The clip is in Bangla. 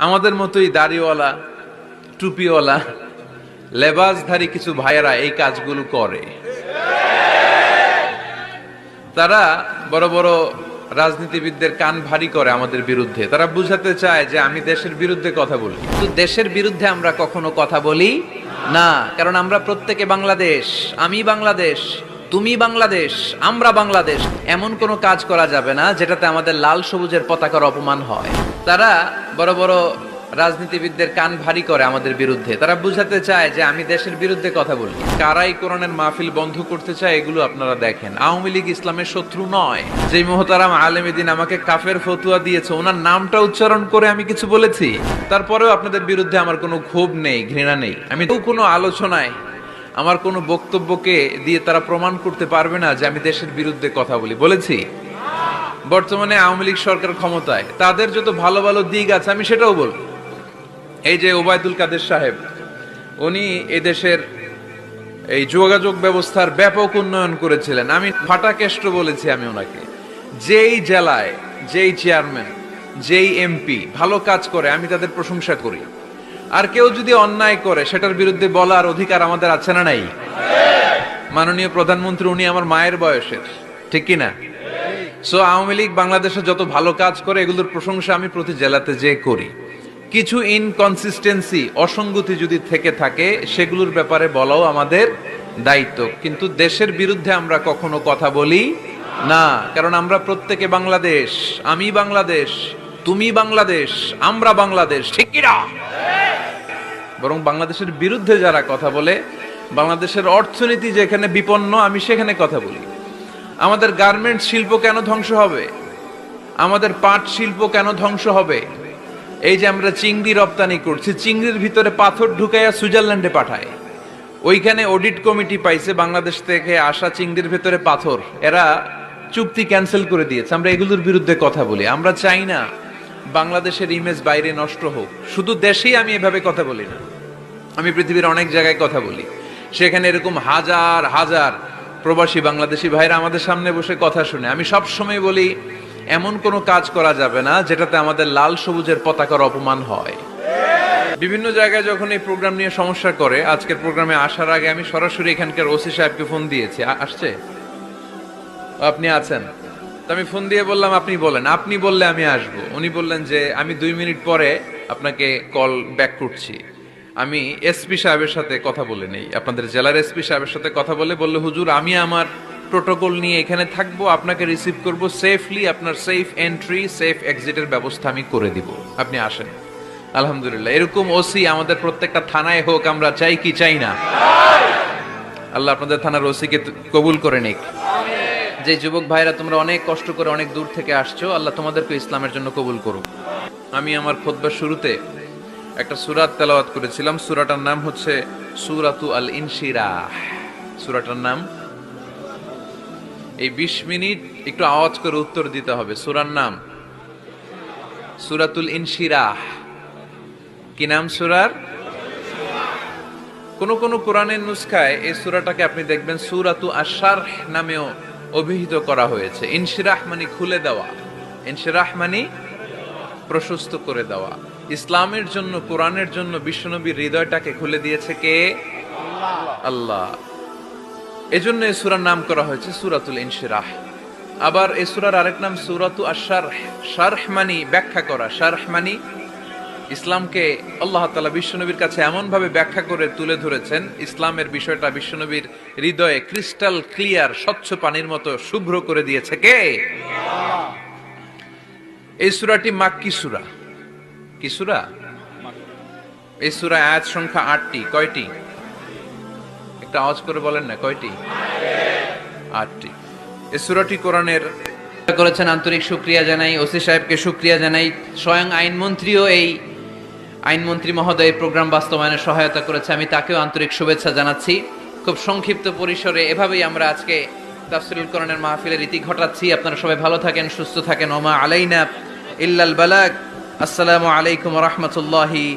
আমাদের মতোই দাড়িওয়ালা, টুপিওয়ালা, লেবাসধারী কিছু ভাইয়েরা এই কাজগুলো করে। তারা বড় বড় রাজনীতিবিদদের কান ভারী করে আমাদের বিরুদ্ধে। তারা বুঝাতে চায় যে আমি দেশের বিরুদ্ধে কথা বলি, কিন্তু দেশের বিরুদ্ধে আমরা কখনো কথা বলি না, কারণ আমরা প্রত্যেকে বাংলাদেশ। আমি বাংলাদেশ, তুমি বাংলাদেশ, আমরা বাংলাদেশ। এমন কোনো কাজ করা যাবে না যেটাতে আমাদের লাল সবুজের পতাকার অপমান হয়। তারা বড় বড় রাজনীতিবিদদের কান ভারী করে আমাদের বিরুদ্ধে। তারা বুঝাতে চায় যে আমি দেশের বিরুদ্ধে কথা বলি। কারাই কোরআনের মাহফিল বন্ধ করতে চায় এগুলো আপনারা দেখেন। আওয়ামী লীগ ইসলামের শত্রু নয়। যেই মোহতারাম আলেম দিন আমাকে কাফের ফতুয়া দিয়েছে, ওনার নামটা উচ্চারণ করে আমি কিছু বলেছি? তারপরেও আপনাদের বিরুদ্ধে আমার কোনো ক্ষোভ নেই, ঘৃণা নেই। আমি তো কোনো আলোচনায় আমার কোনো বক্তব্যকে দিয়ে তারা প্রমাণ করতে পারবে না যে আমি দেশের বিরুদ্ধে কথা বলি। বলেছি? বর্তমানে আওয়ামী লীগ সরকার ক্ষমতায়, তাদের যত ভালো ভালো দিক আছে আমি সেটাও বলবো। এই যে ওবায়দুল কাদের সাহেব, উনি এদেশের এই যোগাযোগ ব্যবস্থার ব্যাপক উন্নয়ন করেছিলেন। আমি ফাটাকেষ্ট বলেছি আমি ওনাকে। যেই জেলায় যেই চেয়ারম্যান, যেই এমপি ভালো কাজ করে আমি তাদের প্রশংসা করি। আর কেউ যদি অন্যায় করে সেটার বিরুদ্ধে বলার অধিকার আমাদের আছে না নাই? মাননীয় প্রধানমন্ত্রী উনি আমার মায়ের বয়সের, ঠিক কিনা? সো আওয়ামী লীগ বাংলাদেশে যত ভালো কাজ করে এগুলোর প্রশংসা আমি প্রতি জেলাতে যে করি। কিছু ইনকনসিস্টেন্সি, অসঙ্গতি যদি থেকে থাকে সেগুলোর ব্যাপারে বলাও আমাদের দায়িত্ব, কিন্তু দেশের বিরুদ্ধে আমরা কখনো কথা বলি না, কারণ আমরা প্রত্যেকে বাংলাদেশ। আমি বাংলাদেশ, তুমি বাংলাদেশ, আমরা বাংলাদেশ, ঠিক কিনা? বরং বাংলাদেশের বিরুদ্ধে যারা কথা বলে, বাংলাদেশের অর্থনীতি যেখানে বিপন্ন আমি সেখানে কথা বলি। আমাদের গার্মেন্টস শিল্প কেন ধ্বংস হবে? আমাদের পাট শিল্প কেন ধ্বংস হবে? এই যে আমরা চিংড়ি রপ্তানি করছি, চিংড়ির ভিতরে পাথর ঢুকাইয়া সুইজারল্যান্ডে পাঠায়। ওইখানে অডিট কমিটি পাইছে বাংলাদেশ থেকে আসা চিংড়ির ভিতরে পাথর, এরা চুক্তি ক্যান্সেল করে দিয়েছে। আমরা এগুলোর বিরুদ্ধে কথা বলি। আমরা চাই না বাংলাদেশের ইমেজ বাইরে নষ্ট হোক। শুধু দেশেই আমি এভাবে কথা বলি না, আমি পৃথিবীর অনেক জায়গায় কথা বলি। সেখানে এরকম হাজার হাজার প্রবাসী বাংলাদেশি ভাইরা আমাদের সামনে বসে কথা শুনে। আমি সব সময় বলি এমন কোনো কাজ করা যাবে না যেটাতে আমাদের লাল সবুজের পতাকার অপমান হয়। বিভিন্ন জায়গায় যখন এই প্রোগ্রাম নিয়ে সমস্যা করে, আজকের প্রোগ্রামে আসার আগে আমি সরাসরি এখানকার ওসি সাহেবকে ফোন দিয়েছি। আসছে? আপনি আছেন? তো আমি ফোন দিয়ে বললাম আপনি বলেন, আপনি বললে আমি আসবো। উনি বললেন যে আমি 2 মিনিট পরে আপনাকে কল ব্যাক করছি। আমি এসপি সাহেবের সাথে কথা বলে নেই, আপনাদের জেলার এসপি সাহেবের সাথে কথা বলে বললে হুজুর আমি আমার প্রোটোকল নিয়ে এখানে থাকবো, আপনাকে রিসিভ করব সেফলি, আপনার সেফ এন্ট্রি সেফ এক্সিটের ব্যবস্থা আমি করে দিব, আপনি আসেন। আলহামদুলিল্লাহ, এরকম ওসি আমাদের প্রত্যেকটা থানায় হোক, আমরা চাই কি চাই না? আল্লাহ আপনাদের থানার ওসিকে কবুল করে নিক। যে যুবক ভাইরা তোমরা অনেক কষ্ট করে অনেক দূর থেকে আসছো, আল্লাহ তোমাদেরকে ইসলামের জন্য কবুল করুক। আমি আমার খুতবার শুরুতে একটা সূরা তেলাওয়াত করেছিলাম। সূরাটার নাম হচ্ছে সূরাতু আল ইনশিরাহ। সূরাটার নাম, এই 20 মিনিট একটু আওয়াজ করে উত্তর দিতে হবে। সূরার নাম সূরাতুল ইনশিরাহ। কি নাম সূরার? কোন কোন কোরআনের নুসখায় এই সূরাটাকে আপনি দেখবেন সূরাতু আশ-শারহ নামেও অভিহিত করা হয়েছে। ইনশিরাহ মানে খুলে দেওয়া, ইনশিরাহ মানে প্রশস্ত করে দেওয়া। ইসলামের জন্য, কোরআনের জন্য বিশ্বনবীর হৃদয়টাকে খুলে দিয়েছে কে? আল্লাহ। এজন্য এই সূরার নাম করা হয়েছে সূরাতুল ইনশিরাহ। আবার এই সূরার আরেক নাম সূরাতু আশ-শারহ। শারহ মানে ব্যাখ্যা করা, শারহ মানে ইসলামকে আল্লাহ তাআলা বিশ্বনবীর কাছে এমন ভাবে ব্যাখ্যা করে তুলে ধরেছেন, ইসলামের বিষয়টা বিশ্বনবীর হৃদয়ে ক্রিস্টাল ক্লিয়ার, স্বচ্ছ পানির মতো শুভ্র করে দিয়েছে কে? এই সূরাটি মাক্কি সূরা। কি সূরা? এই সূরা আয়াত সংখ্যা 8টি। কয়টি? একটা আওয়াজ করে বলেন না, কয়টি? 8টি। এই সূরাটি কোরআনের করেছেন। আন্তরিক শুকরিয়া জানাই, ওসি সাহেবকে শুকরিয়া জানাই। স্বয়ং আইনমন্ত্রীও এই আইনমন্ত্রী মহোদয় এই প্রোগ্রাম বাস্তবায়নে সহায়তা করেছে, আমি তাকেও আন্তরিক শুভেচ্ছা জানাচ্ছি। খুব সংক্ষিপ্ত পরিসরে এভাবেই আমরা আজকে তাফসীরুল কোরআনের মাহফিলের ইতি ঘটাচ্ছি। আপনারা সবাই ভালো থাকেন, সুস্থ থাকেন। ওমা আলাইনা ইল্লাল বালাগ। আসসালামু আলাইকুম ওয়া রাহমাতুল্লাহি।